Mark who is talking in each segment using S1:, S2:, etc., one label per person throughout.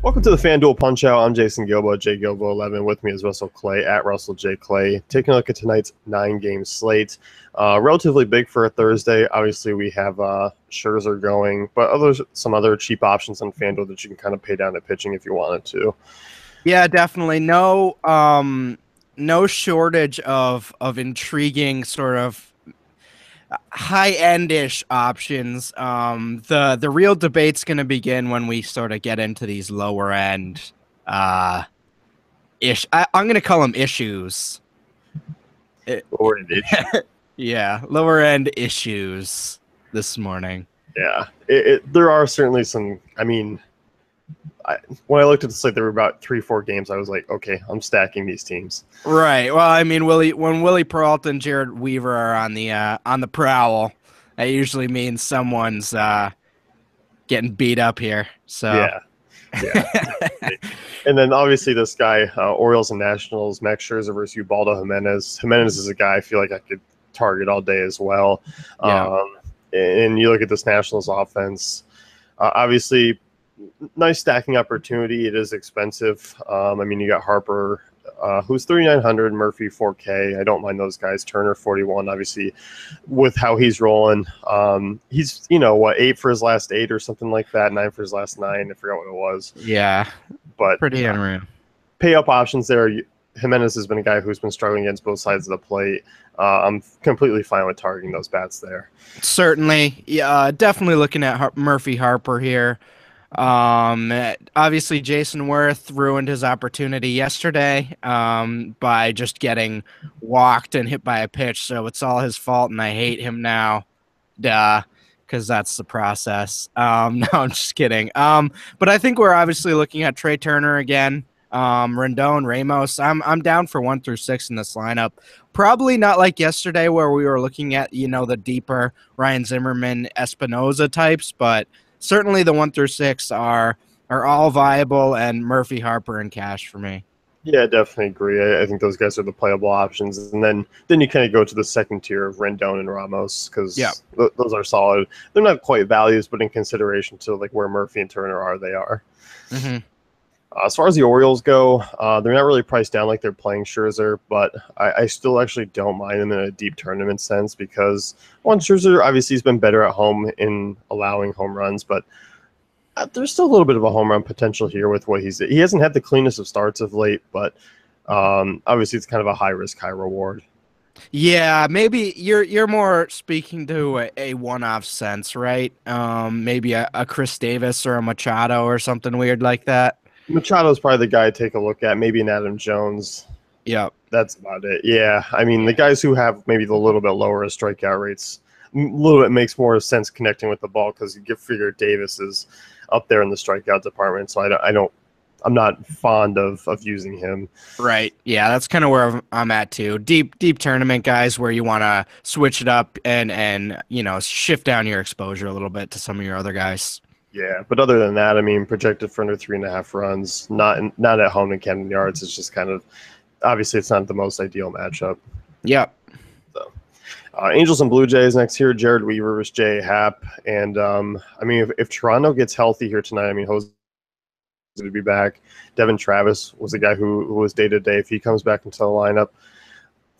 S1: Welcome to the FanDuel Punch-Out. I'm Jason Gilbo, JGilbo11. With me is Russell Clay, at Russell J. Clay. Taking a look at tonight's 9-game slate. Relatively big for a Thursday. Obviously, we have Scherzer going, but some other cheap options on FanDuel that you can kind of pay down at pitching if you wanted to.
S2: Yeah, definitely. No shortage of intriguing sort of high-end-ish options. The real debate's going to begin when we sort of get into these lower end I'm going to call them issues.
S1: Lower end issues.
S2: Yeah, lower end issues this morning.
S1: Yeah, there are certainly some. I mean, when I looked at the slate, there were about 3-4 games. I was like, okay, I'm stacking these teams.
S2: Right. Well, I mean, when Willie Peralta and Jared Weaver are on the prowl, that usually means someone's getting beat up here. So
S1: yeah. And then obviously this guy, Orioles and Nationals, Max Scherzer versus Ubaldo Jimenez. Jimenez is a guy I feel like I could target all day as well.
S2: Yeah.
S1: And you look at this Nationals offense, obviously nice stacking opportunity. It is expensive. I mean, you got Harper, who's 3,900, Murphy 4K. I don't mind those guys. Turner 41, obviously, with how he's rolling. He's 8 for his last 8 or something like that, 9 for his last 9. I forgot what it was.
S2: Yeah,
S1: but
S2: pretty unreal.
S1: Pay up options there. Jimenez has been a guy who's been struggling against both sides of the plate. I'm completely fine with targeting those bats there.
S2: Certainly, yeah, definitely looking at Murphy Harper here. Obviously Jason Worth ruined his opportunity yesterday by just getting walked and hit by a pitch, so it's all his fault and I hate him now. Because that's the process. No, I'm just kidding. But I think we're obviously looking at Trey Turner again. Rendon, Ramos. I'm down for 1 through 6 in this lineup. Probably not like yesterday where we were looking at, the deeper Ryan Zimmerman, Espinoza types, but certainly the 1 through 6 are all viable, and Murphy, Harper, and cash for me.
S1: Yeah, I definitely agree. I think those guys are the playable options. And then you kind of go to the second tier of Rendon and Ramos because those are solid. They're not quite values, but in consideration to like where Murphy and Turner are, they are.
S2: Mm-hmm.
S1: As far as the Orioles go, they're not really priced down like they're playing Scherzer, but I still actually don't mind them in a deep tournament sense because, one, Scherzer obviously has been better at home in allowing home runs, but there's still a little bit of a home run potential here with what he hasn't had the cleanest of starts of late, but obviously it's kind of a high risk, high reward.
S2: Yeah, maybe you're more speaking to a one-off sense, right? Maybe a Chris Davis or a Machado or something weird like that.
S1: Machado's probably the guy to take a look at. Maybe an Adam Jones.
S2: Yeah,
S1: that's about it. Yeah, I mean the guys who have maybe the little bit lower strikeout rates, a little bit makes more sense connecting with the ball because you figure Davis is up there in the strikeout department. So I'm not fond of using him.
S2: Right. Yeah, that's kind of where I'm at too. Deep tournament guys where you want to switch it up and shift down your exposure a little bit to some of your other guys.
S1: Yeah, but other than that, I mean, projected for under 3.5 runs, not at home in Camden Yards. It's just kind of obviously it's not the most ideal matchup.
S2: Yep.
S1: So, Angels and Blue Jays next here. Jared Weaver versus J. Happ, and I mean, if Toronto gets healthy here tonight, I mean, Jose to be back. Devin Travis was a guy who was day to day. If he comes back into the lineup,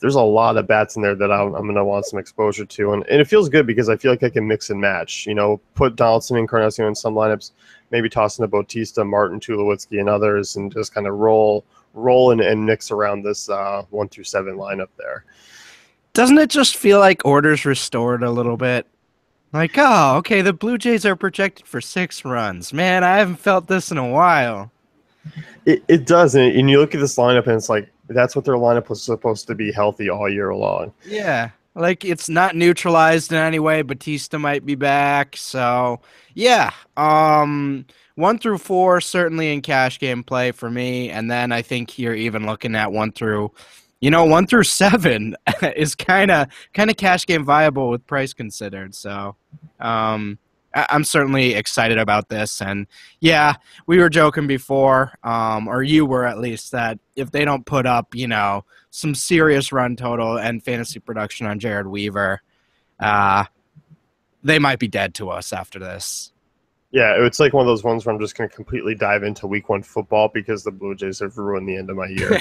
S1: there's a lot of bats in there that I'm going to want some exposure to. And it feels good because I feel like I can mix and match, put Donaldson and Encarnacion in some lineups, maybe toss in a Bautista, Martin, Tulowitzki, and others, and just kind of roll and mix around this 1 through 7 lineup there.
S2: Doesn't it just feel like order's restored a little bit? Like, oh, okay, the Blue Jays are projected for 6 runs. Man, I haven't felt this in a while.
S1: It does, and you look at this lineup, and it's like, that's what their lineup was supposed to be, healthy all year long.
S2: Yeah, like it's not neutralized in any way. Bautista might be back, so yeah. 1 through 4 certainly in cash game play for me, and then I think you're even looking at 1 through 7 is kind of cash game viable with price considered. So, I'm certainly excited about this. And yeah, we were joking before, or you were at least, that if they don't put up, some serious run total and fantasy production on Jared Weaver, they might be dead to us after this.
S1: Yeah, it's like one of those ones where I'm just going to completely dive into week one football because the Blue Jays have ruined the end of my year.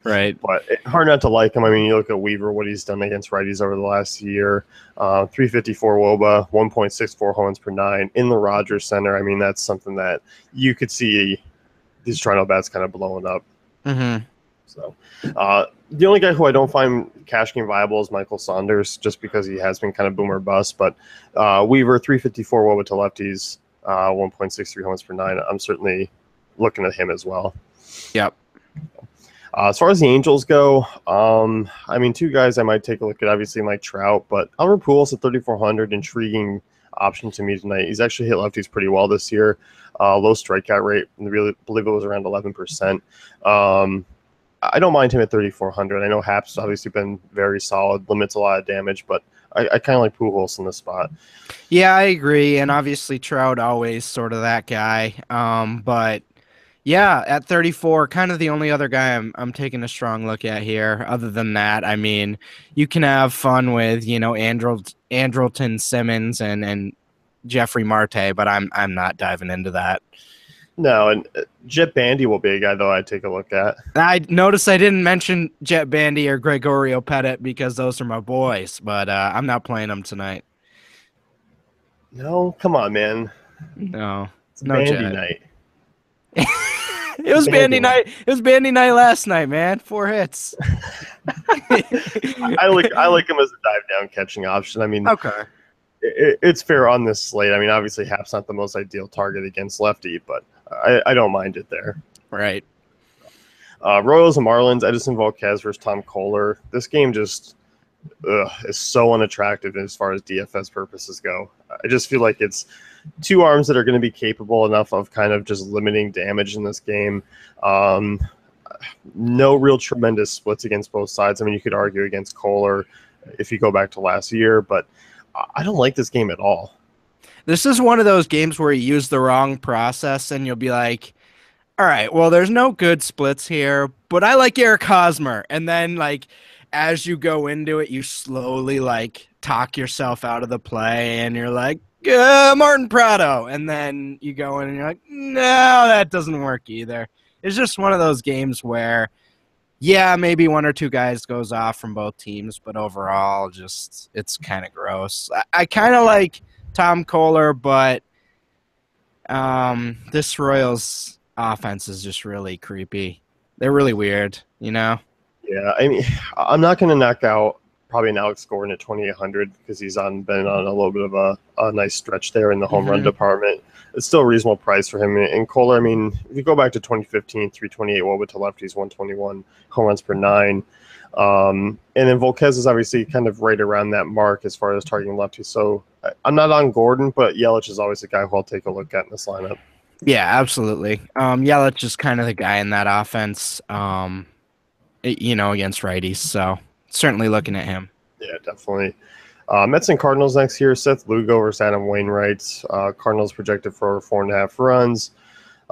S2: Right.
S1: But hard not to like him. I mean, you look at Weaver, what he's done against righties over the last year. 354 WOBA, 1.64 home runs per nine in the Rogers Center. I mean, that's something that you could see these Toronto bats kind of blowing up.
S2: Mm-hmm.
S1: So the only guy who I don't find cash game viable is Michael Saunders, just because he has been kind of boomer bust. But Weaver, 354 WOBA to lefties, 1.63 home runs per nine. I'm certainly looking at him as well.
S2: Yep.
S1: As far as the Angels go, I mean, two guys I might take a look at, obviously Mike Trout, but Albert Pujols at 3,400, intriguing option to me tonight. He's actually hit lefties pretty well this year. Low strikeout rate, I really believe it was around 11%. I don't mind him at 3,400. I know Hap's obviously been very solid, limits a lot of damage, but I kind of like Pujols in this spot.
S2: Yeah, I agree, and obviously Trout always sort of that guy. But yeah, at 34, kind of the only other guy I'm taking a strong look at here. Other than that, I mean, you can have fun with, Andrelton Simmons and Jeffrey Marte, but I'm not diving into that.
S1: No, and Jet Bandy will be a guy, though, I'd take a look at.
S2: I noticed I didn't mention Jet Bandy or Gregorio Pettit because those are my boys, but I'm not playing them tonight.
S1: No, come on, man.
S2: No,
S1: It's
S2: no
S1: Bandy
S2: Jet.
S1: night.
S2: It was Bandy night. It was Bandy night last night, man. 4 hits.
S1: I like him as a dive down catching option. I mean,
S2: Okay.
S1: It's fair on this slate. I mean, obviously Hap's not the most ideal target against lefty, but I don't mind it there.
S2: Right.
S1: Royals and Marlins, Edison Volquez versus Tom Kohler. This game just is so unattractive as far as DFS purposes go. I just feel like it's two arms that are going to be capable enough of kind of just limiting damage in this game. No real tremendous splits against both sides. I mean, you could argue against Kohler if you go back to last year, but I don't like this game at all.
S2: This is one of those games where you use the wrong process and you'll be like, all right, well, there's no good splits here, but I like Eric Hosmer. And then, like, as you go into it, you slowly, like, talk yourself out of the play and you're like, Martin Prado. And then you go in and you're like, no, that doesn't work either. It's just one of those games where, yeah, maybe one or two guys goes off from both teams, but overall, just it's kind of gross. I kind of like Tom Kohler, but this Royals offense is just really creepy. They're really weird, you know?
S1: Yeah, I mean, I'm not going to knock out probably an Alex Gordon at 2,800 because he's been on a little bit of a nice stretch there in the home run department. It's still a reasonable price for him. And Kohler, I mean, if you go back to 2015, 328 WOBA to lefties, 121 home runs per nine. And then Volquez is obviously kind of right around that mark as far as targeting lefties. So I'm not on Gordon, but Yelich is always a guy who I'll take a look at in this lineup.
S2: Yeah, absolutely. Yelich is kind of the guy in that offense, against righties. So certainly looking at him.
S1: Yeah, definitely. Mets and Cardinals next year. Seth Lugo versus Adam Wainwright. Cardinals projected for 4.5 runs.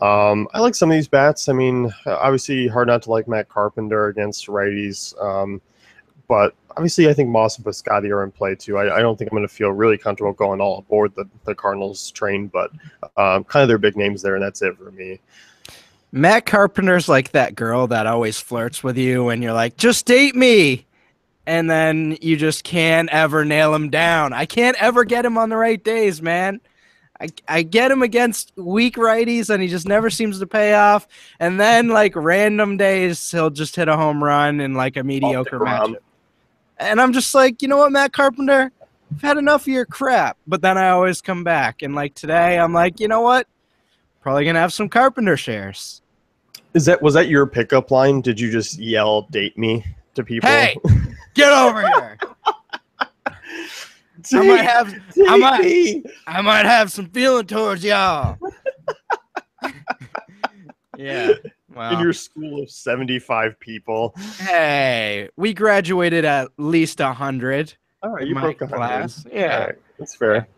S1: I like some of these bats. I mean, obviously hard not to like Matt Carpenter against righties. But obviously I think Moss and Piscotty are in play too. I don't think I'm going to feel really comfortable going all aboard the Cardinals train, but kind of their big names there, and that's it for me.
S2: Matt Carpenter's like that girl that always flirts with you and you're like, just date me. And then you just can't ever nail him down. I can't ever get him on the right days, man. I get him against weak righties, and he just never seems to pay off. And then, like, random days, he'll just hit a home run in, like, a mediocre matchup. And I'm just like, you know what, Matt Carpenter? I've had enough of your crap. But then I always come back. And, like, today, I'm like, you know what? Probably going to have some Carpenter shares.
S1: Was that your pickup line? Did you just yell, date me to people?
S2: Hey! Get over here. I might have some feeling towards y'all. Yeah. Wow.
S1: In your school of 75 people.
S2: Hey, we graduated at least 100.
S1: All right, you broke 100.
S2: Class. Yeah.
S1: Right, that's fair.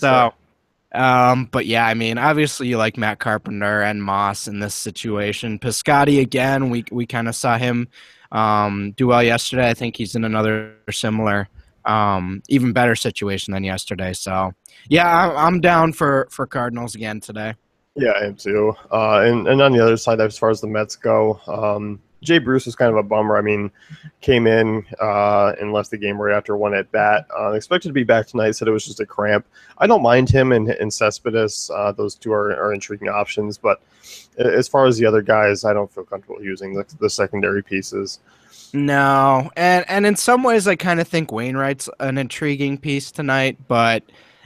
S2: But yeah, I mean, obviously you like Matt Carpenter and Moss in this situation. Piscotty, again, we kind of saw him do well yesterday. I think he's in another similar even better situation than yesterday. So yeah, I'm down for Cardinals again today.
S1: Yeah, I am too. And on the other side, as far as the Mets go, Jay Bruce was kind of a bummer. I mean, came in and left the game right after one at bat. Expected to be back tonight. Said it was just a cramp. I don't mind him and Cespedes. Those two are intriguing options. But as far as the other guys, I don't feel comfortable using the secondary pieces.
S2: No, and in some ways, I kind of think Wainwright's an intriguing piece tonight, but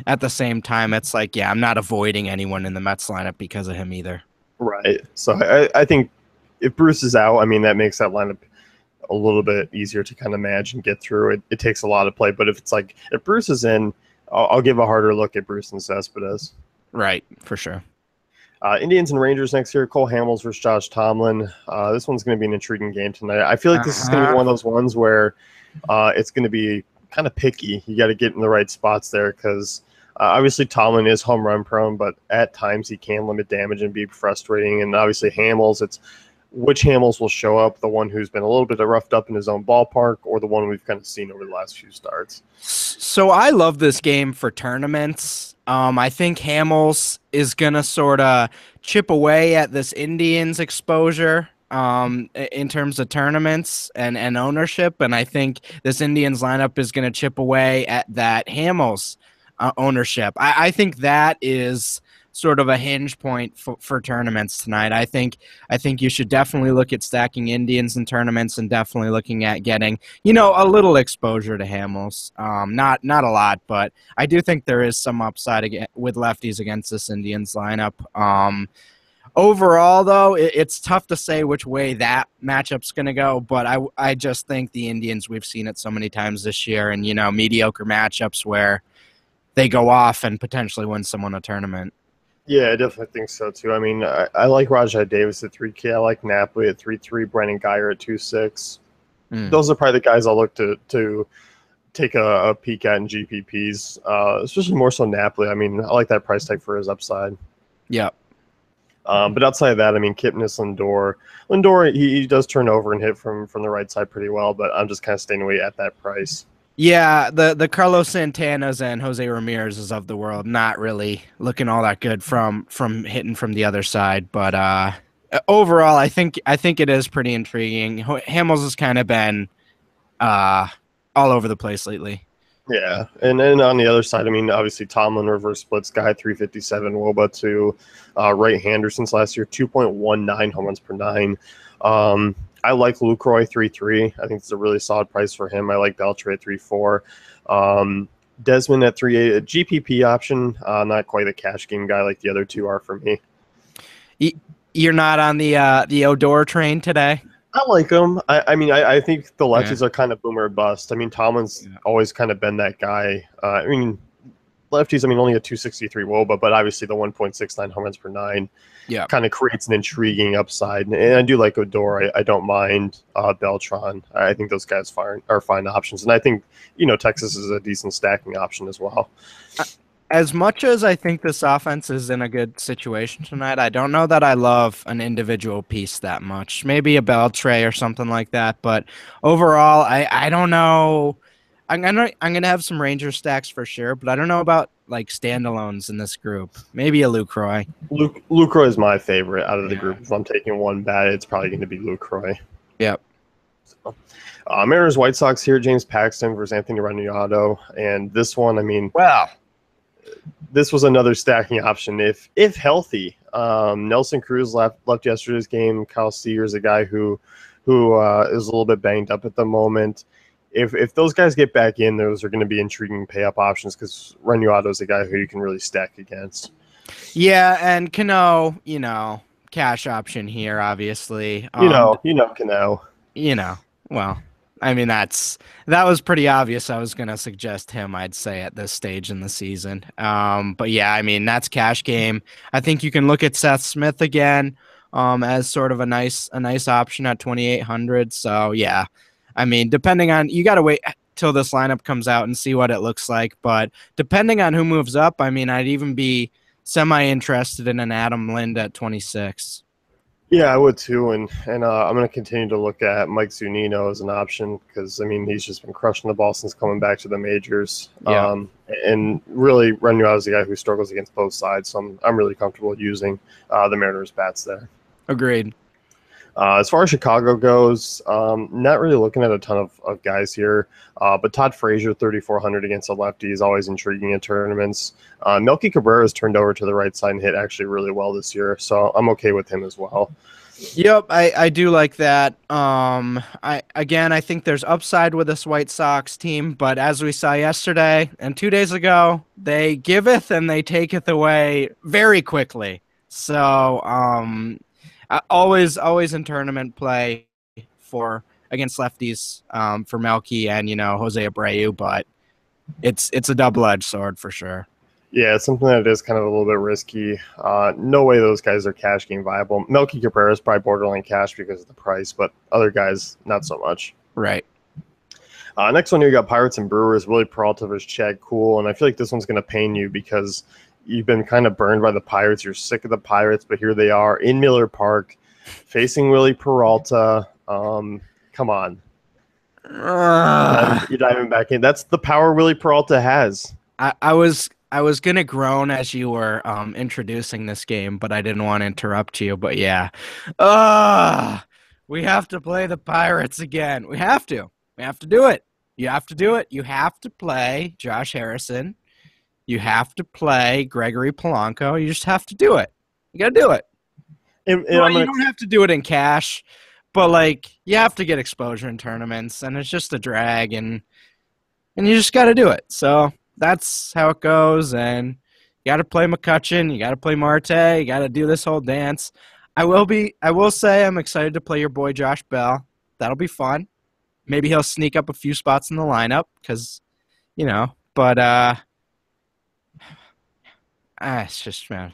S2: at the same time, it's like, yeah, I'm not avoiding anyone in the Mets lineup because of him either.
S1: Right. So I think if Bruce is out, I mean, that makes that lineup a little bit easier to kind of manage and get through. It takes a lot of play, but if it's like if Bruce is in, I'll give a harder look at Bruce and Cespedes.
S2: Right, for sure.
S1: Indians and Rangers next year. Cole Hamels versus Josh Tomlin. This one's going to be an intriguing game tonight. I feel like this is going to be one of those ones where it's going to be kind of picky. You got to get in the right spots there because obviously Tomlin is home run prone, but at times he can limit damage and be frustrating. And obviously Hamels, it's which Hamels will show up, the one who's been a little bit roughed up in his own ballpark or the one we've kind of seen over the last few starts.
S2: So I love this game for tournaments. I think Hamels is going to sort of chip away at this Indians exposure in terms of tournaments and ownership. And I think this Indians lineup is going to chip away at that Hamels ownership. I think that is sort of a hinge point for tournaments tonight. I think you should definitely look at stacking Indians in tournaments and definitely looking at getting, a little exposure to Hamels. Not a lot, but I do think there is some upside with lefties against this Indians lineup. Overall, though, it's tough to say which way that matchup's going to go, but I just think the Indians, we've seen it so many times this year, and, mediocre matchups where they go off and potentially win someone a tournament.
S1: Yeah, I definitely think so too. I mean, I like Rajai Davis at 3K. I like Napoli at 3.3. Brandon Geyer at 2.6. Those are probably the guys I'll look to take a peek at in GPPs, especially more so Napoli. I mean, I like that price tag for his upside.
S2: Yeah.
S1: But outside of that, I mean, Kipnis, Lindor, he does turn over and hit from the right side pretty well, but I'm just kind of staying away at that price.
S2: Yeah, the Carlos Santanas and Jose Ramirez of the world not really looking all that good from hitting from the other side, but overall, I think it is pretty intriguing. Hamels has kind of been all over the place lately.
S1: Yeah, and then on the other side, I mean, obviously Tomlin reverse splits guy 357, Woba to right-hander since last year, 2.19 home runs per nine. I like Lucroy 3.3. I think it's a really solid price for him. I like Beltre at 3.4. Desmond at 3.8, a GPP option. Not quite a cash game guy like the other two are for me.
S2: You're not on the Odor train today?
S1: I like him. I mean, I think the lefties are kind of boomer bust. I mean, Tomlin's always kind of been that guy. I mean, lefties, I mean, only a 263 WOBA, but obviously the 1.69 home runs per nine kind of creates an intriguing upside. And I do like Odor. I don't mind Beltran. I think those guys are fine options. And I think, Texas is a decent stacking option as well.
S2: As much as I think this offense is in a good situation tonight, I don't know that I love an individual piece that much. Maybe a Beltre or something like that. But overall, I don't know. I'm gonna have some Ranger stacks for sure, but I don't know about like standalones in this group. Maybe a Lucroy.
S1: Lucroy is my favorite out of the group. If I'm taking one bat, it's probably going to be Lucroy.
S2: Yep.
S1: So, Mariners White Sox here. James Paxton versus Anthony Ranaudo, and this one, I mean, this was another stacking option if healthy. Nelson Cruz left yesterday's game. Kyle Seager's a guy who is a little bit banged up at the moment. If those guys get back in, those are going to be intriguing pay-up options because Ranaudo is a guy who you can really stack against.
S2: Yeah, and Cano, cash option here, obviously.
S1: Cano.
S2: Well, I mean, that was pretty obvious. I was going to suggest him, I'd say, at this stage in the season. But yeah, I mean, that's cash game. I think you can look at Seth Smith again as sort of a nice option at 2,800. So yeah, I mean, depending on, you got to wait till this lineup comes out and see what it looks like. But depending on who moves up, I mean, I'd even be semi-interested in an Adam Lind at 26.
S1: Yeah, I would too, and I'm going to continue to look at Mike Zunino as an option because I mean he's just been crushing the ball since coming back to the majors,
S2: Yeah,
S1: and really Renuel is a guy who struggles against both sides, so I'm really comfortable using the Mariners bats there.
S2: agreed.
S1: As far as Chicago goes, not really looking at a ton of guys here, but Todd Frazier, 3,400 against a lefty is always intriguing in tournaments. Melky Cabrera has turned over to the right side and hit actually really well this year, so I'm okay with him as well.
S2: Yep, I do like that. I think there's upside with this White Sox team, but as we saw yesterday and 2 days ago, they giveth and they taketh away very quickly. So, always in tournament play for against lefties, for Melky and Jose Abreu, but it's a double-edged sword for sure.
S1: Yeah, it's something that is kind of a little bit risky. No way those guys are cash game viable. Melky Cabrera is probably borderline cash because of the price, but other guys, not so much.
S2: Right.
S1: Next one, you got Pirates and Brewers. Willie Peralta versus Chad Kuhl, and I feel like this one's going to pain you because you've been kind of burned by the Pirates. You're sick of the Pirates, but here they are in Miller Park facing Willie Peralta. Come on. You're diving back in. That's the power Willie Peralta has.
S2: I was gonna groan as you were introducing this game, but I didn't want to interrupt you. But yeah, we have to play the Pirates again. We have to. We have to do it. You have to do it. You have to play Josh Harrison. You have to play Gregory Polanco. You just have to do it. You gotta do it.
S1: And
S2: Well, you don't have to do it in cash, but like you have to get exposure in tournaments, and it's just a drag, and you just got to do it. So that's how it goes, and you got to play McCutchen, you got to play Marte, you got to do this whole dance. I will say I'm excited to play your boy Josh Bell. That'll be fun. Maybe he'll sneak up a few spots in the lineup because, but it's just man.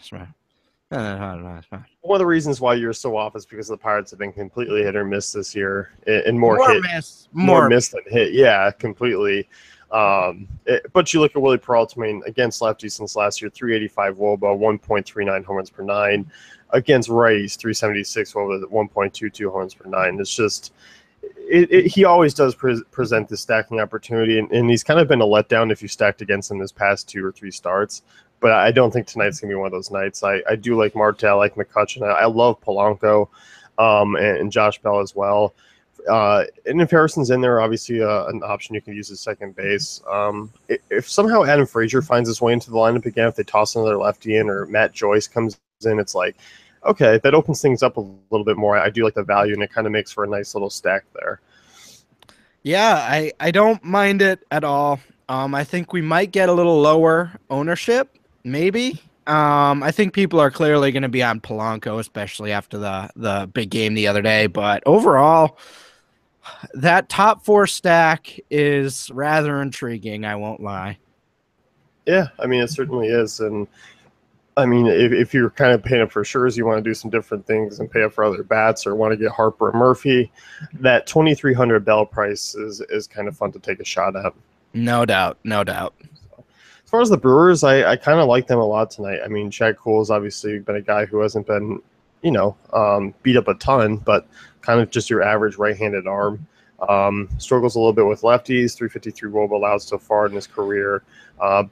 S1: One of the reasons why you're so off is because the Pirates have been completely hit or miss this year, and more miss than hit. Yeah, completely. But you look at Willie Peralta, I mean, against lefties since last year, 385 WOBA, 1.39 home runs per nine. Against righties, 376 WOBA, 1.22 home runs per nine. It's just he always does present this stacking opportunity, and he's kind of been a letdown if you stacked against him this past 2 or 3 starts. But I don't think tonight's going to be one of those nights. I do like Marte, I like McCutchen. I love Polanco and Josh Bell as well. And if Harrison's in there, obviously an option you can use as second base. If somehow Adam Frazier finds his way into the lineup again, if they toss another lefty in or Matt Joyce comes in, it's like, okay, that opens things up a little bit more. I do like the value, and it kind of makes for a nice little stack there.
S2: Yeah, I don't mind it at all. I think we might get a little lower ownership, maybe. I think people are clearly going to be on Polanco, especially after the big game the other day. But overall, that top 4 stack is rather intriguing, I won't lie.
S1: Yeah, I mean, it certainly is. And I mean, if you're kind of paying up for Schurz, you want to do some different things and pay up for other bats or want to get Harper and Murphy, that 2,300 Bell price is kind of fun to take a shot at.
S2: No doubt. No doubt.
S1: As far as the Brewers, I kind of like them a lot tonight. I mean, Chad Kuhl has obviously been a guy who hasn't been, beat up a ton, but kind of just your average right-handed arm. Struggles a little bit with lefties, 353 WOBA allowed so far in his career.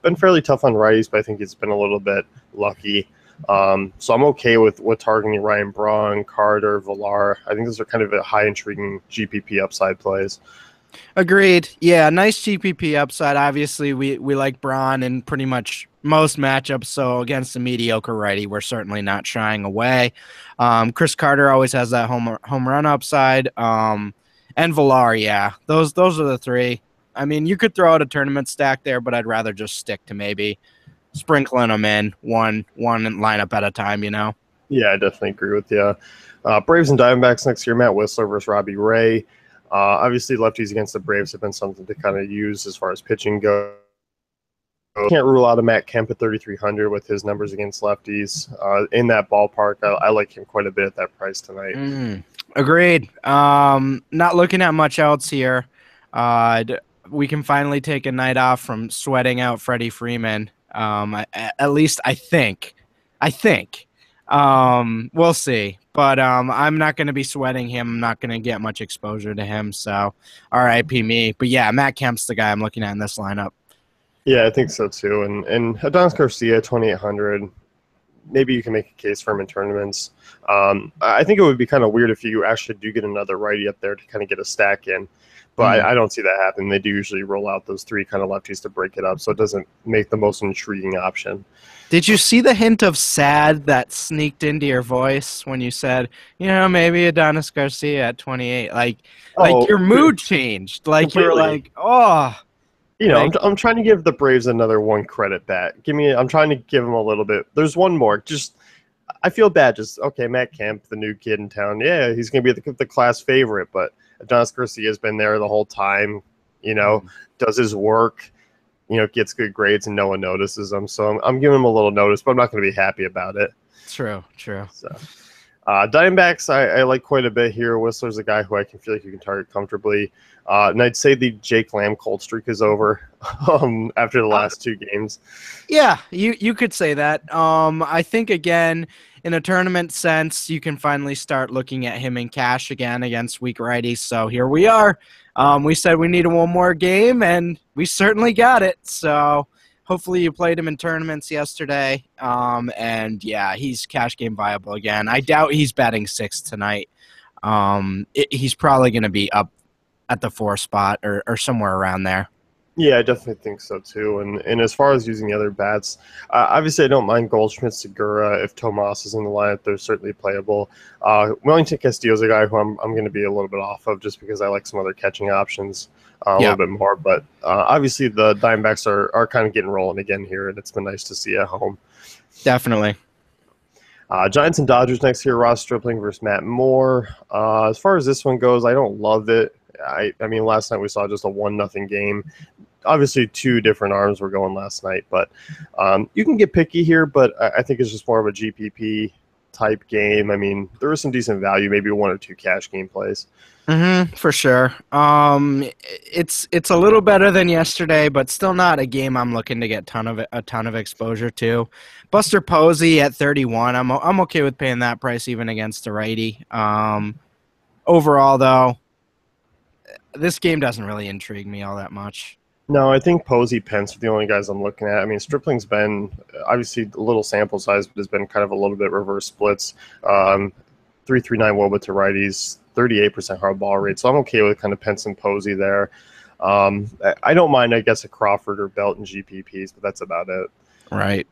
S1: Been fairly tough on righties, but I think he's been a little bit lucky. So I'm okay with targeting Ryan Braun, Carter, Villar. I think those are kind of a high intriguing GPP upside plays.
S2: Agreed. Yeah, nice GPP upside. Obviously, we like Braun in pretty much most matchups. So against a mediocre righty, we're certainly not shying away. Chris Carter always has that home run upside. And Villar, yeah, those are the 3. I mean, you could throw out a tournament stack there, but I'd rather just stick to maybe sprinkling them in one lineup at a time.
S1: Yeah, I definitely agree with you. Braves and Diamondbacks next year. Matt Whistler versus Robbie Ray. Obviously, lefties against the Braves have been something to kind of use as far as pitching goes. Can't rule out a Matt Kemp at 3,300 with his numbers against lefties. In that ballpark, I like him quite a bit at that price tonight.
S2: Agreed. Not looking at much else here. We can finally take a night off from sweating out Freddie Freeman. At least I think. We'll see. But I'm not going to be sweating him. I'm not going to get much exposure to him. So RIP me. But yeah, Matt Kemp's the guy I'm looking at in this lineup.
S1: Yeah, I think so too. And Adonis Garcia, 2,800. Maybe you can make a case for him in tournaments. I think it would be kind of weird if you actually do get another righty up there to kind of get a stack in. But I don't see that happening. They do usually roll out those three kind of lefties to break it up, so it doesn't make the most intriguing option.
S2: Did you see the hint of sad that sneaked into your voice when you said, maybe Adonis Garcia at 28? Like your mood changed. Like completely. You were like, oh.
S1: I'm trying to give the Braves another one credit back. I'm trying to give them a little bit. There's one more. I feel bad. Okay, Matt Kemp, the new kid in town. Yeah, he's going to be the class favorite, but Adonis Garcia has been there the whole time, does his work, gets good grades, and no one notices him. So I'm giving him a little notice, but I'm not going to be happy about it.
S2: True.
S1: So, Diamondbacks, I like quite a bit here. Whistler's a guy who I can feel like you can target comfortably. And I'd say the Jake Lamb cold streak is over after the last two games.
S2: Yeah, you could say that. I think, again, in a tournament sense, you can finally start looking at him in cash again against weak righties. So here we are. We said we needed one more game, and we certainly got it. So hopefully you played him in tournaments yesterday. And, yeah, he's cash game viable again. I doubt he's batting sixth tonight. He's probably going to be up at the 4 spot or somewhere around there.
S1: Yeah, I definitely think so too. And as far as using the other bats, obviously I don't mind Goldschmidt, Segura. If Tomas is in the lineup, they're certainly playable. Wellington Castillo's a guy who I'm going to be a little bit off of just because I like some other catching options a little bit more. But obviously the Diamondbacks are kind of getting rolling again here, and it's been nice to see at home.
S2: Definitely.
S1: Giants and Dodgers next here. Ross Stripling versus Matt Moore. As far as this one goes, I don't love it. I mean, last night we saw just a 1-0 game. Obviously, 2 different arms were going last night, but you can get picky here, but I think it's just more of a GPP type game. I mean, there is some decent value, maybe 1 or 2 cash game plays.
S2: For sure. It's a little better than yesterday, but still not a game I'm looking to get a ton of exposure to. Buster Posey at 31. I'm okay with paying that price even against a righty. Overall, though, this game doesn't really intrigue me all that much.
S1: No, I think Posey, Pence are the only guys I'm looking at. I mean, Stripling's been obviously a little sample size, but has been kind of a little bit reverse splits. 3.39 WOBA to righties, 38% hard ball rate. So I'm okay with kind of Pence and Posey there. I don't mind, I guess, a Crawford or Belt and GPPs, but that's about it.
S2: Right.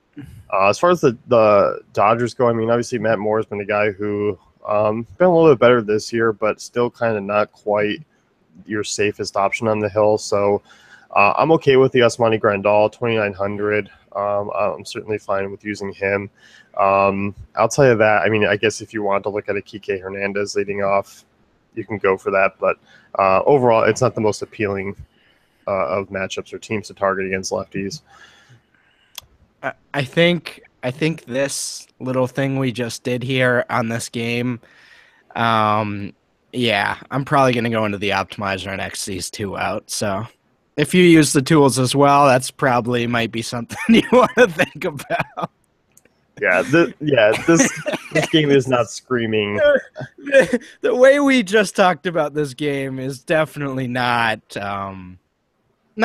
S1: As far as the Dodgers go, I mean, obviously Matt Moore has been a guy who been a little bit better this year, but still kind of not quite your safest option on the hill. So I'm okay with the Yasmani Grandal, 2,900. I'm certainly fine with using him. Outside of that, I mean, I guess if you want to look at a Kike Hernandez leading off, you can go for that. But overall, it's not the most appealing of matchups or teams to target against lefties.
S2: I think this little thing we just did here on this game, yeah, I'm probably going to go into the optimizer and X these 2 out. So if you use the tools as well, that's probably might be something you want to think about.
S1: Yeah, this game is not screaming.
S2: The way we just talked about this game is definitely not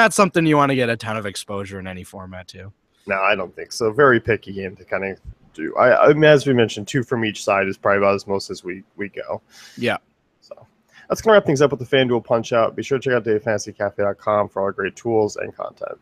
S2: something you want to get a ton of exposure in any format to.
S1: No, I don't think so. Very picky game to kind of do. I mean, as we mentioned, 2 from each side is probably about as most as we go.
S2: Yeah.
S1: So that's going to wrap things up with the FanDuel Punch-Out. Be sure to check out DaveFantasyCafe.com for all great tools and content.